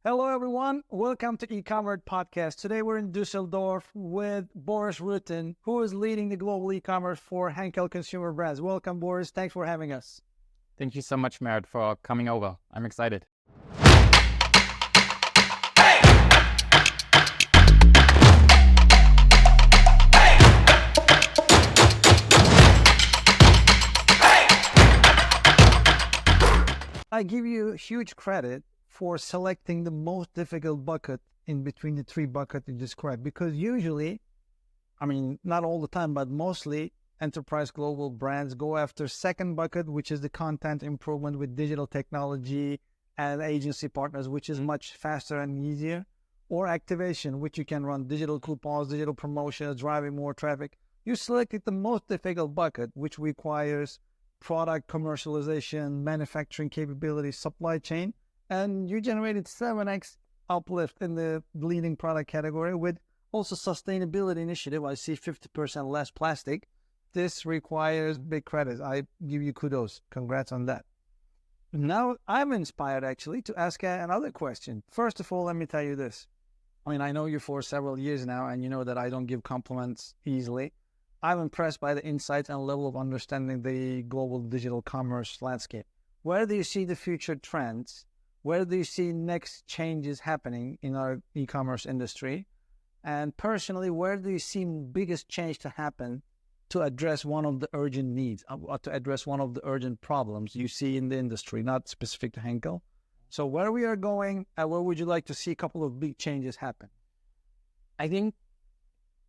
Hello, everyone. Welcome to 𝐓𝐡𝐚𝐧𝐢 podcast. Today we're in Düsseldorf with Boris Rütten, who is leading the global e-commerce for Henkel Consumer Brands. Welcome, Boris. Thanks for having us. Thank you so much, Mert, for coming over. I'm excited. I give you huge credit for selecting the most difficult bucket in between the three buckets you described, because usually, not all the time, but mostly enterprise global brands go after second bucket, which is the content improvement with digital technology and agency partners, which is much faster and easier, or activation, which you can run digital coupons, digital promotions, driving more traffic. You selected the most difficult bucket, which requires product commercialization, manufacturing capabilities, supply chain, and you generated 7x uplift in the leading product category with also sustainability initiative. I see 50% less plastic. This requires big credit. I give you kudos. Congrats on that. Now I'm inspired actually to ask another question. First of all, let me tell you this. I know you for several years now, and you know that I don't give compliments easily. I'm impressed by the insights and level of understanding the global digital commerce landscape. Where do you see the future trends? Where do you see next changes happening in our e-commerce industry? And personally, where do you see biggest change to happen to address one of the urgent needs, or to address one of the urgent problems you see in the industry, not specific to Henkel? So where we are going, and where would you like to see a couple of big changes happen? I think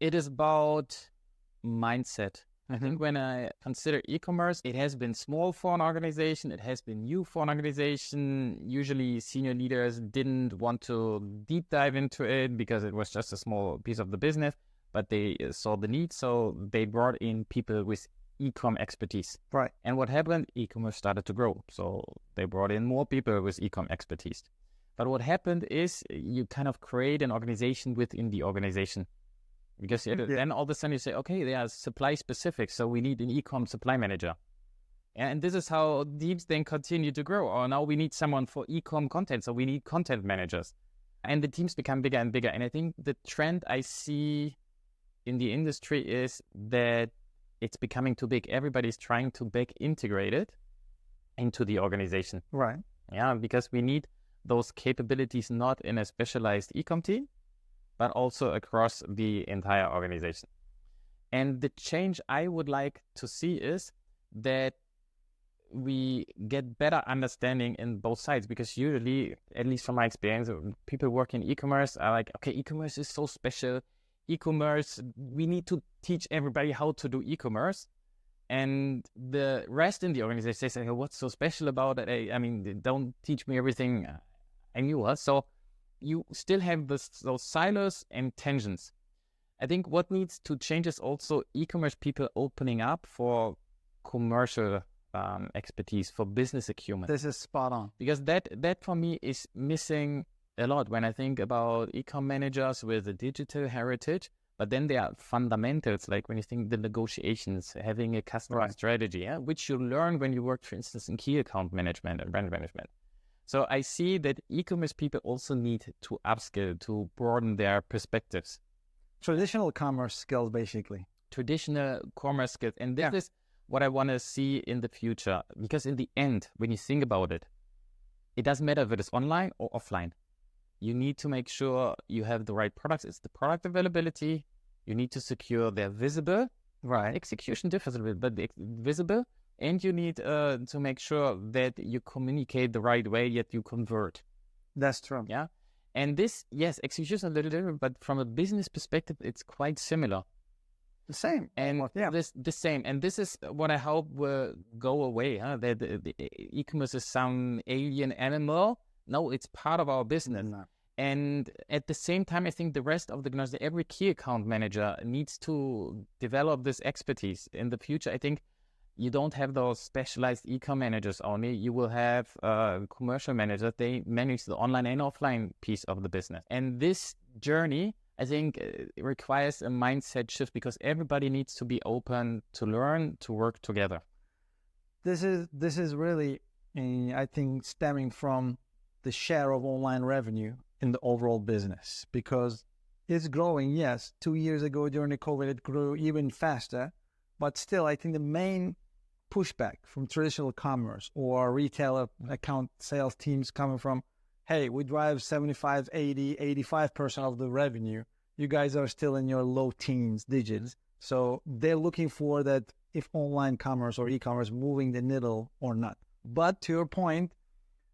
it is about mindset. I think when I consider e-commerce, it has been small for an organization, it has been new for an organization. Usually senior leaders didn't want to deep dive into it because it was just a small piece of the business, but they saw the need, so they brought in people with e-com expertise. Right. And what happened? E-commerce started to grow, so they brought in more people with e-com expertise. But what happened is you kind of create an organization within the organization. Because then all of a sudden you say, okay, they are supply specific, so we need an e-com supply manager. And this is how teams then continue to grow. Or now we need someone for e-com content, so we need content managers. And the teams become bigger and bigger. And I think the trend I see in the industry is that it's becoming too big. Everybody's trying to back integrate it into the organization. Right. Yeah, because we need those capabilities not in a specialized e-com team, but also across the entire organization. And the change I would like to see is that we get better understanding in both sides, because usually, at least from my experience, people working in e-commerce are like, okay, e-commerce is so special. E-commerce, we need to teach everybody how to do e-commerce. And the rest in the organization say, what's so special about it? Don't teach me everything I knew. So you still have those silos and tensions. I think what needs to change is also e-commerce people opening up for commercial expertise, for business acumen. This is spot on. Because that for me is missing a lot when I think about e-com managers with a digital heritage, but then there are fundamentals, like when you think the negotiations, having a customer strategy, which you learn when you work, for instance, in key account management and brand management. So I see that e-commerce people also need to upskill, to broaden their perspectives. Traditional commerce skills, basically. Traditional commerce skills. And this is what I want to see in the future. Because in the end, when you think about it, it doesn't matter if it is online or offline. You need to make sure you have the right products. It's the product availability. You need to secure they're visible. Right. Execution differs a little bit, but visible. And you need to make sure that you communicate the right way, yet you convert. That's true. Yeah. And this, yes, execution a little different, but from a business perspective, it's quite similar. The same. And the same. And this is what I hope will go away. That the e-commerce is some alien animal. No, it's part of our business. No. And at the same time, I think the rest of the organization, every key account manager needs to develop this expertise. In the future, I think you don't have those specialized e-com managers only. You will have commercial managers. They manage the online and offline piece of the business. And this journey, I think, requires a mindset shift, because everybody needs to be open to learn, to work together. This is really, I think, stemming from the share of online revenue in the overall business? Because it's growing, yes. 2 years ago during the COVID, it grew even faster. But still, I think the main pushback from traditional commerce or retailer account sales teams coming from, hey, we drive 75, 80, 85% of the revenue. You guys are still in your low teens digits. So they're looking for that if online commerce or e-commerce moving the needle or not. But to your point,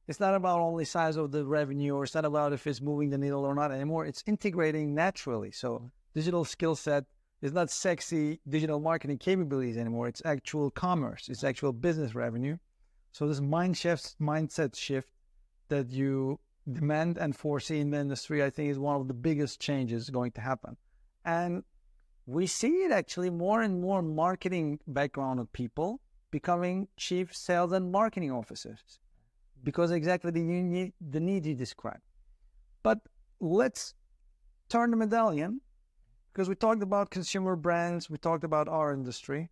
it's not about only size of the revenue, or it's not about if it's moving the needle or not anymore. It's integrating naturally. So digital skill set is not sexy digital marketing capabilities anymore. It's actual commerce. It's actual business revenue. So this mindset shift that you demand and foresee in the industry, I think, is one of the biggest changes going to happen. And we see it actually more and more marketing background of people becoming chief sales and marketing officers, because exactly the need you described. But let's turn the medallion, because we talked about consumer brands, we talked about our industry,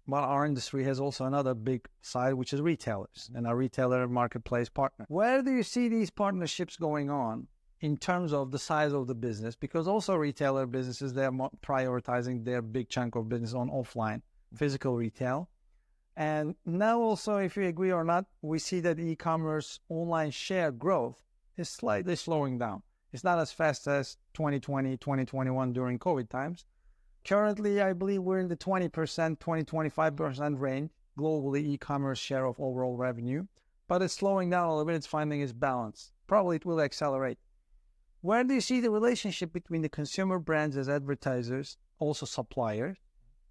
but our industry has also another big side, which is retailers and our retailer marketplace partner. Where do you see these partnerships going on in terms of the size of the business? Because also retailer businesses, they're prioritizing their big chunk of business on offline, physical retail. And now also, if you agree or not, we see that e-commerce online share growth is slightly slowing down. It's not as fast as 2020, 2021 during COVID times. Currently, I believe we're in the 20%, 20-25% range, globally e-commerce share of overall revenue. But it's slowing down a little bit. It's finding its balance. Probably it will accelerate. Where do you see the relationship between the consumer brands as advertisers, also suppliers,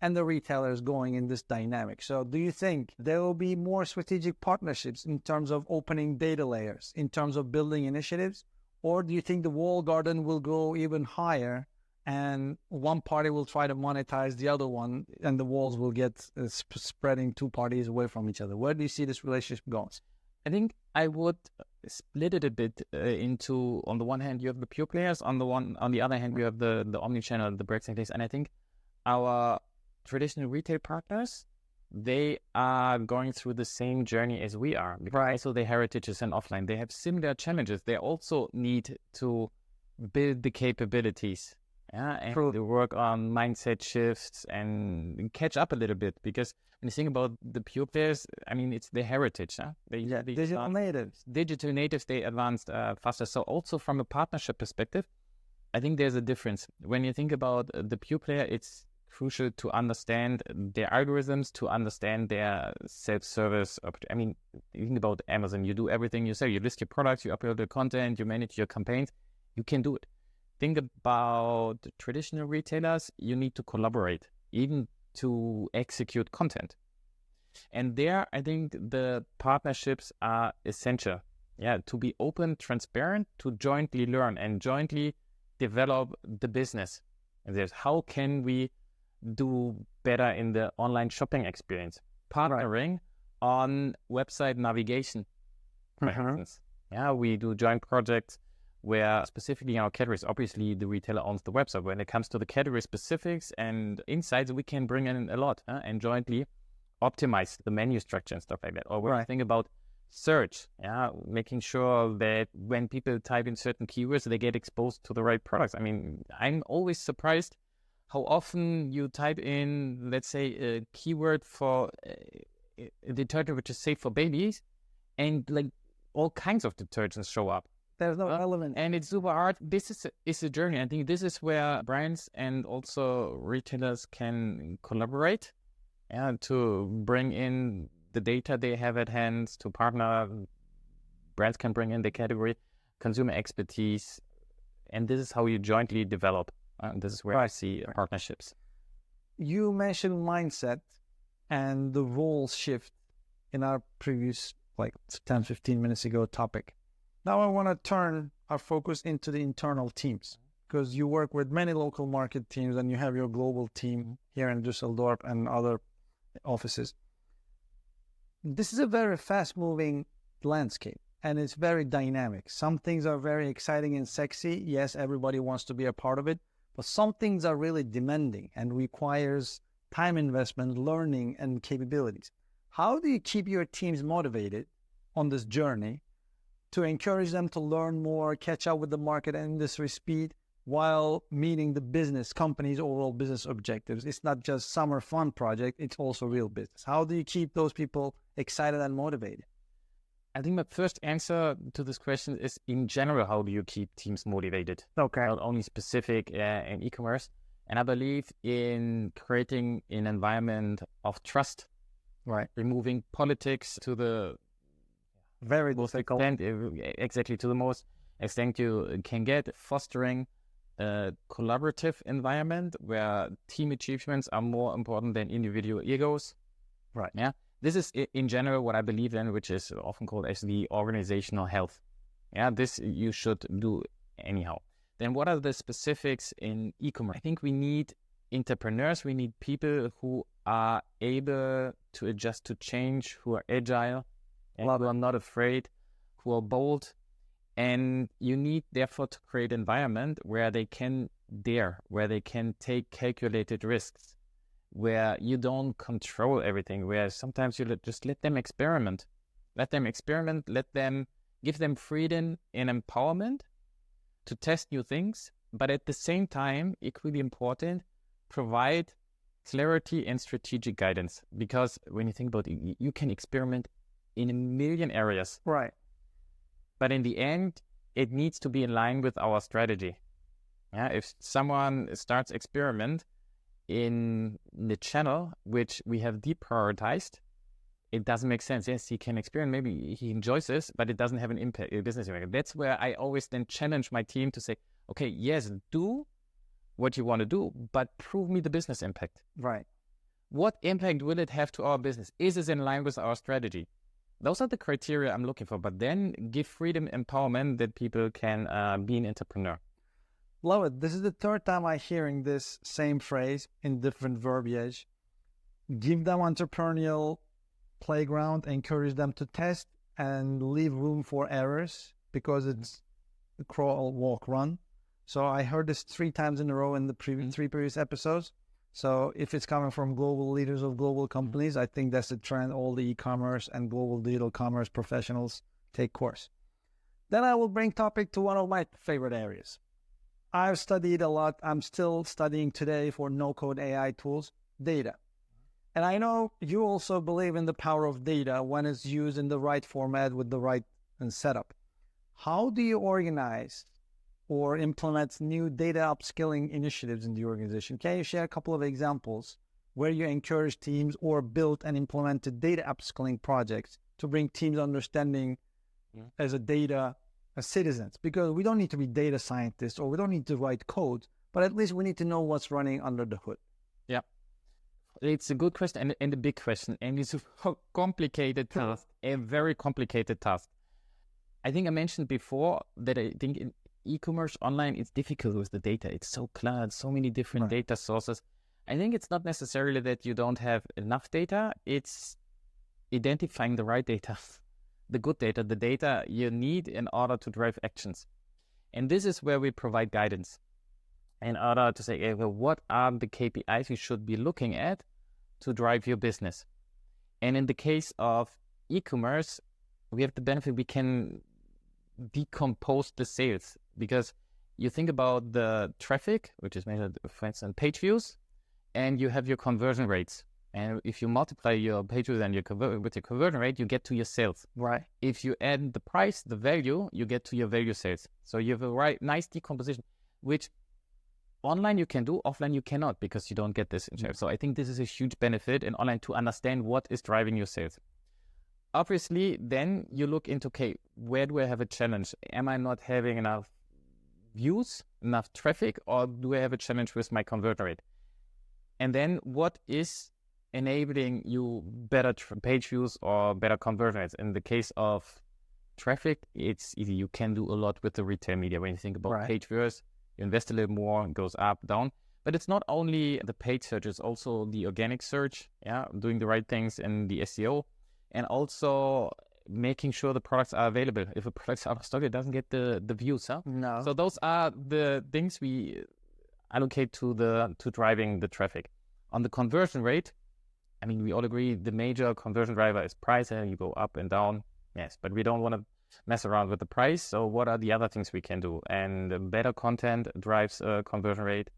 and the retailers going in this dynamic? So do you think there will be more strategic partnerships in terms of opening data layers, in terms of building initiatives? Or do you think the walled garden will go even higher and one party will try to monetize the other one and the walls will get spreading two parties away from each other? Where do you see this relationship going? I think I would split it a bit into, on the one hand, you have the pure players, on the other hand, you have the omni-channel, the bricks and clicks. And I think our traditional retail partners, they are going through the same journey as we are. Because also their heritage is in offline. They have similar challenges. They also need to build the capabilities, and they work on mindset shifts and catch up a little bit. Because when you think about the pure players, I mean, it's their heritage. They digital natives. Digital natives, they advanced faster. So also from a partnership perspective, I think there's a difference. When you think about the pure player, it's crucial to understand their algorithms, to understand their self-service. I mean, you think about Amazon, you do everything yourself. You list your products, you upload the content, you manage your campaigns. You can do it. Think about traditional retailers, you need to collaborate, even to execute content. And there, I think the partnerships are essential. To be open, transparent, to jointly learn and jointly develop the business. And there's how can we do better in the online shopping experience, partnering on website navigation, for instance. We do joint projects where specifically in our categories, obviously the retailer owns the website. When it comes to the category specifics and insights, we can bring in a lot and jointly optimize the menu structure and stuff like that. Or when you think about search, making sure that when people type in certain keywords, they get exposed to the right products. I mean, I'm always surprised how often you type in, let's say, a keyword for a detergent which is safe for babies, and like all kinds of detergents show up. There's no element. And it's super hard. This is a journey. I think this is where brands and also retailers can collaborate to bring in the data they have at hand, to partner. Brands can bring in the category, consumer expertise, and this is how you jointly develop. This is where I see partnerships. You mentioned mindset and the roles shift in our previous, 10, 15 minutes ago topic. Now I want to turn our focus into the internal teams, because you work with many local market teams and you have your global team here in Düsseldorf and other offices. This is a very fast-moving landscape and it's very dynamic. Some things are very exciting and sexy. Yes, everybody wants to be a part of it, but some things are really demanding and requires time investment, learning, and capabilities. How do you keep your teams motivated on this journey to encourage them to learn more, catch up with the market and industry speed while meeting the business company's overall business objectives. It's not just summer fun project, it's also real business. How do you keep those people excited and motivated? I think my first answer to this question is, in general, how do you keep teams motivated? Okay. Not only specific in e-commerce. And I believe in creating an environment of trust, Right. removing politics to the Very most difficult. extent, exactly to the most extent you can get, fostering a collaborative environment where team achievements are more important than individual egos. Right. Yeah. This is in general what I believe in, which is often called as the organizational health. Yeah. This you should do anyhow. Then what are the specifics in e-commerce? I think we need entrepreneurs. We need people who are able to adjust to change, who are agile, and who are not afraid, who are bold. And you need, therefore, to create an environment where they can dare, where they can take calculated risks, where you don't control everything, where sometimes you just let them experiment. Let them experiment, give them freedom and empowerment to test new things, but at the same time, equally important, provide clarity and strategic guidance. Because when you think about it, you can experiment in a million areas. Right. But in the end, it needs to be in line with our strategy. Yeah, if someone starts experiment in the channel which we have deprioritized, it doesn't make sense. Yes, he can experiment, maybe he enjoys this, but it doesn't have an impact, a business impact. That's where I always then challenge my team to say, okay, yes, do what you want to do, but prove me the business impact. Right. What impact will it have to our business? Is this in line with our strategy? Those are the criteria I'm looking for, but then give freedom, empowerment that people can be an entrepreneur. Love it. This is the third time I'm hearing this same phrase in different verbiage. Give them entrepreneurial playground, encourage them to test and leave room for errors because it's crawl, walk, run. So I heard this 3 times in a row in the three previous episodes. So if it's coming from global leaders of global companies, I think that's the trend all the e-commerce and global digital commerce professionals take course. Then I will bring topic to one of my favorite areas. I've studied a lot. I'm still studying today for no-code AI tools, data. And I know you also believe in the power of data when it's used in the right format with the right setup. How do you organize or implement new data upskilling initiatives in the organization? Can you share a couple of examples where you encourage teams or built and implemented data upskilling projects to bring teams understanding as citizens? Because we don't need to be data scientists or we don't need to write code, but at least we need to know what's running under the hood. Yeah. It's a good question and a big question, and it's a complicated task, a very complicated task. I think I mentioned before that I think in e-commerce online, it's difficult with the data. It's so cluttered, so many different data sources. I think it's not necessarily that you don't have enough data. It's identifying the right data, the good data, the data you need in order to drive actions. And this is where we provide guidance in order to say, well, what are the KPIs you should be looking at to drive your business? And in the case of e-commerce, we have the benefit we can decompose the sales, because you think about the traffic, which is measured, for instance, page views, and you have your conversion rates. And if you multiply your page views and with your conversion rate, you get to your sales. Right. If you add the price, the value, you get to your value sales. So you have a nice decomposition, which online you can do, offline you cannot, because you don't get this in share. So I think this is a huge benefit in online to understand what is driving your sales. Obviously, then you look into, okay, where do I have a challenge? Am I not having enough views, enough traffic, or do I have a challenge with my conversion rate? And then what is enabling you better page views or better conversion rates? In the case of traffic, it's easy. You can do a lot with the retail media. When you think about page views, you invest a little more, it goes up, down. But it's not only the paid search, it's also the organic search, doing the right things in the SEO, and also making sure the products are available. If a product's out of stock, it doesn't get the views. No. So those are the things we allocate to driving the traffic. On the conversion rate, I mean, we all agree the major conversion driver is price, and you go up and down. Yes, but we don't want to mess around with the price. So what are the other things we can do? And better content drives conversion rate,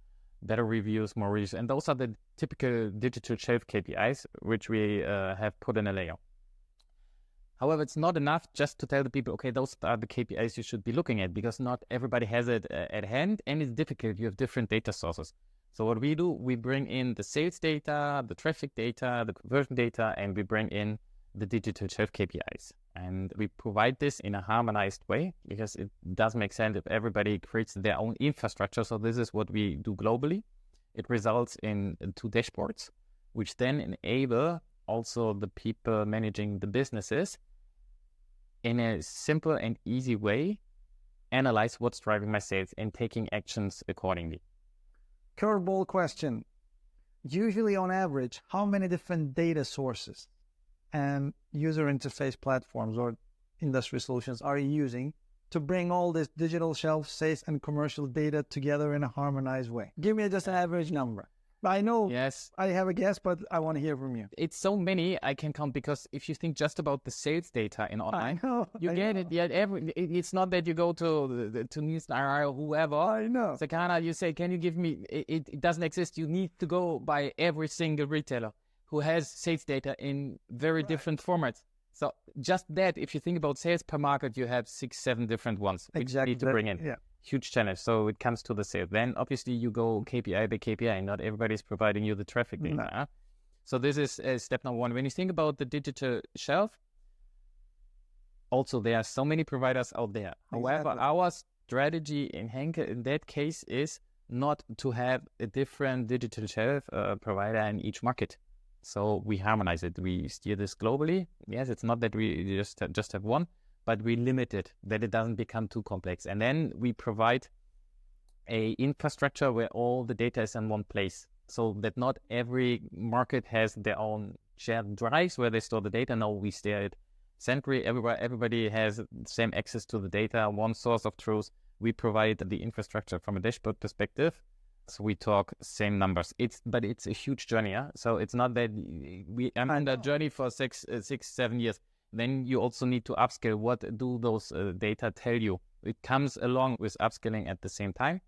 better reviews, more reviews. And those are the typical digital shelf KPIs, which we have put in a layer. However, it's not enough just to tell the people, okay, those are the KPIs you should be looking at, because not everybody has it at hand, and it's difficult. You have different data sources. So what we do, we bring in the sales data, the traffic data, the conversion data, and we bring in the digital shelf KPIs. And we provide this in a harmonized way, because it does make sense if everybody creates their own infrastructure. So this is what we do globally. It results in 2 dashboards, which then enable also the people managing the businesses in a simple and easy way, analyze what's driving my sales and taking actions accordingly. Curveball question. Usually on average, how many different data sources and user interface platforms or industry solutions are you using to bring all this digital shelf, sales, and commercial data together in a harmonized way? Give me just an average number. I know I have a guess, but I want to hear from you. It's so many I can count, because if you think just about the sales data in online, you get it. Yeah, it's not that you go to Nielsen or whoever. I know. Sakana, you say, can you give me? It doesn't exist. You need to go by every single retailer who has sales data in very different formats. So just that, if you think about sales per market, you have 6-7 different ones which you need to bring in. Yeah. Huge challenge. So it comes to the sales. Then obviously you go KPI by KPI. Not everybody's providing you the traffic data. No. So this is step number 1. When you think about the digital shelf, also there are so many providers out there. However, our strategy in Henkel in that case is not to have a different digital shelf provider in each market. So we harmonize it. We steer this globally. Yes, it's not that we just have one, but we limit it, that it doesn't become too complex. And then we provide a infrastructure where all the data is in one place, so that not every market has their own shared drives where they store the data. No, we steer it centrally. Everybody has the same access to the data, one source of truth. We provide the infrastructure from a dashboard perspective. So we talk same numbers. But it's a huge journey. Yeah? So it's not that I'm on that journey for 6-7 years. Then you also need to upscale. What do those data tell you? It comes along with upscaling at the same time.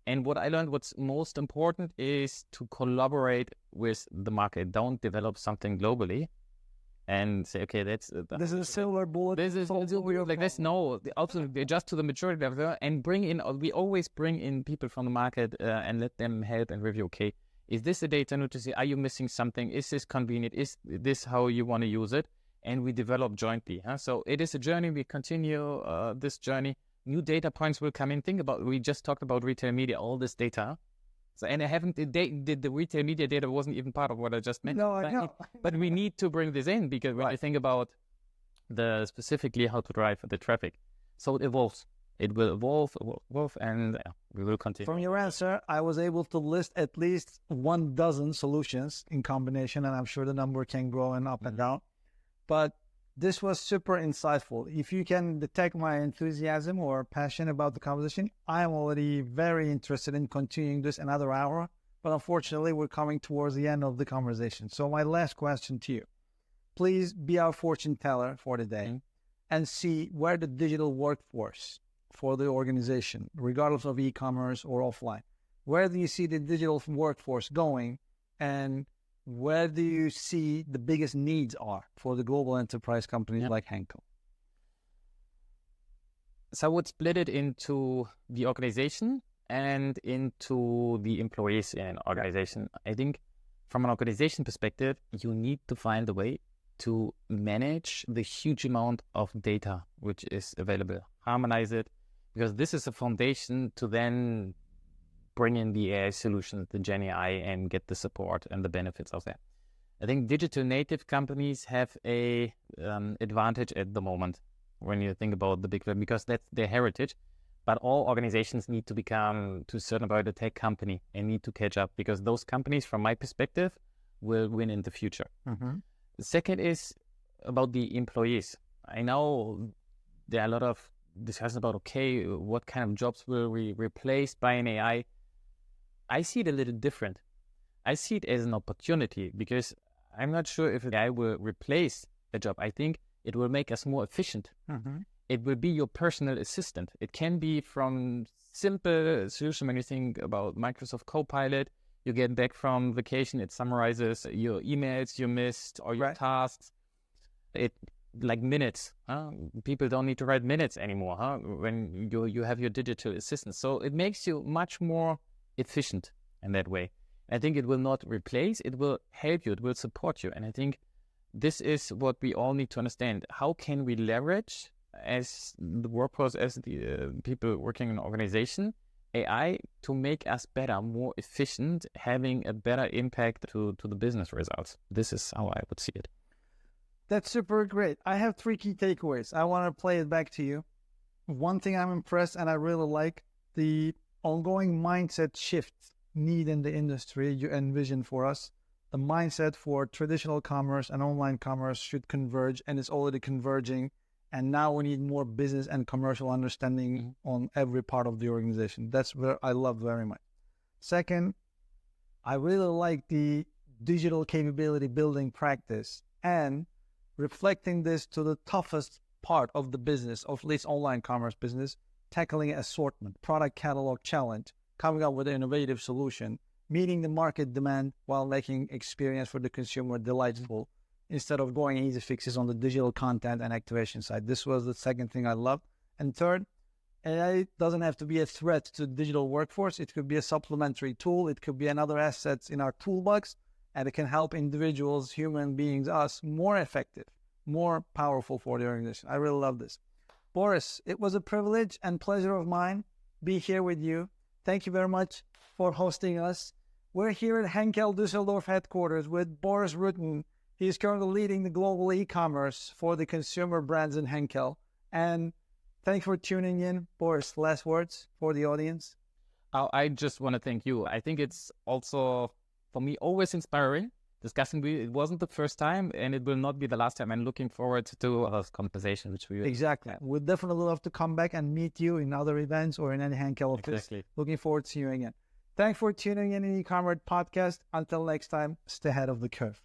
And what I learned, what's most important is to collaborate with the market. Don't develop something globally and say, okay, this is a silver bullet. This is like this. No, absolutely adjust to the maturity level and bring in. We always bring in people from the market and let them help and review. Okay, is this a data literacy? Are you missing something? Is this convenient? Is this how you want to use it? And we develop jointly. So it is a journey. We continue this journey. New data points will come in. Think about, we just talked about retail media, all this data. So, and I haven't, the retail media data wasn't even part of what I just mentioned. No, I know. But we need to bring this in, because when you think about specifically how to drive the traffic. So it evolves. It will evolve, and we will continue. From your answer, I was able to list at least 12 solutions in combination, and I'm sure the number can grow and up and down. But this was super insightful. If you can detect my enthusiasm or passion about the conversation, I am already very interested in continuing this another hour. But unfortunately, we're coming towards the end of the conversation. So my last question to you, please be our fortune teller for the day and see where the digital workforce for the organization, regardless of e-commerce or offline, where do you see the digital workforce going, and where do you see the biggest needs are for the global enterprise companies like Henkel? So I would split it into the organization and into the employees in an organization. I think from an organization perspective, you need to find a way to manage the huge amount of data which is available, harmonize it, because this is a foundation to then bring in the AI solution, the Gen AI, and get the support and the benefits of that. I think digital native companies have a advantage at the moment when you think about the big, because that's their heritage. But all organizations need to become, to a certain point, a tech company and need to catch up, because those companies, from my perspective, will win in the future. The second is about the employees. I know there are a lot of discussions about, okay, what kind of jobs will be replaced by an AI? I see it a little different. I see it as an opportunity, because I'm not sure if AI will replace a job. I think it will make us more efficient. it will be your personal assistant. It can be from simple solution when you think about Microsoft Copilot. You get back from vacation, it summarizes your emails you missed or your tasks. It like minutes. People don't need to write minutes anymore when you have your digital assistant. So it makes you much more efficient in that way. I think it will not replace, it will help you, it will support you. And I think this is what we all need to understand. How can we leverage as the workforce, as the people working in an organization, AI to make us better, more efficient, having a better impact to the business results. This is how I would see it. That's super great. I have 3 key takeaways. I want to play it back to you. One thing I'm impressed and I really like, the ongoing mindset shift need in the industry you envision for us. The mindset for traditional commerce and online commerce should converge, and it's already converging. And now we need more business and commercial understanding on every part of the organization. That's where I love very much. Second, I really like the digital capability building practice and reflecting this to the toughest part of the business, of at least online commerce business, tackling assortment, product catalog challenge, coming up with an innovative solution, meeting the market demand while making experience for the consumer delightful, instead of going easy fixes on the digital content and activation side. This was the second thing I loved. And third, AI doesn't have to be a threat to the digital workforce. It could be a supplementary tool. It could be another asset in our toolbox, and it can help individuals, human beings, us, more effective, more powerful for the organization. I really love this. Boris, it was a privilege and pleasure of mine be here with you. Thank you very much for hosting us. We're here at Henkel Düsseldorf headquarters with Boris Rütten. He's currently leading the global e-commerce for the consumer brands in Henkel. And thanks for tuning in. Boris, last words for the audience? I just want to thank you. I think it's also, for me, always inspiring discussing with you. It wasn't the first time, and it will not be the last time. I'm looking forward to our conversation, which we exactly. We'd definitely love to come back and meet you in other events or in any Henkel office. Exactly. Looking forward to seeing you again. Thanks for tuning in 𝐬𝐸Commerce podcast. Until next time, stay ahead of the curve.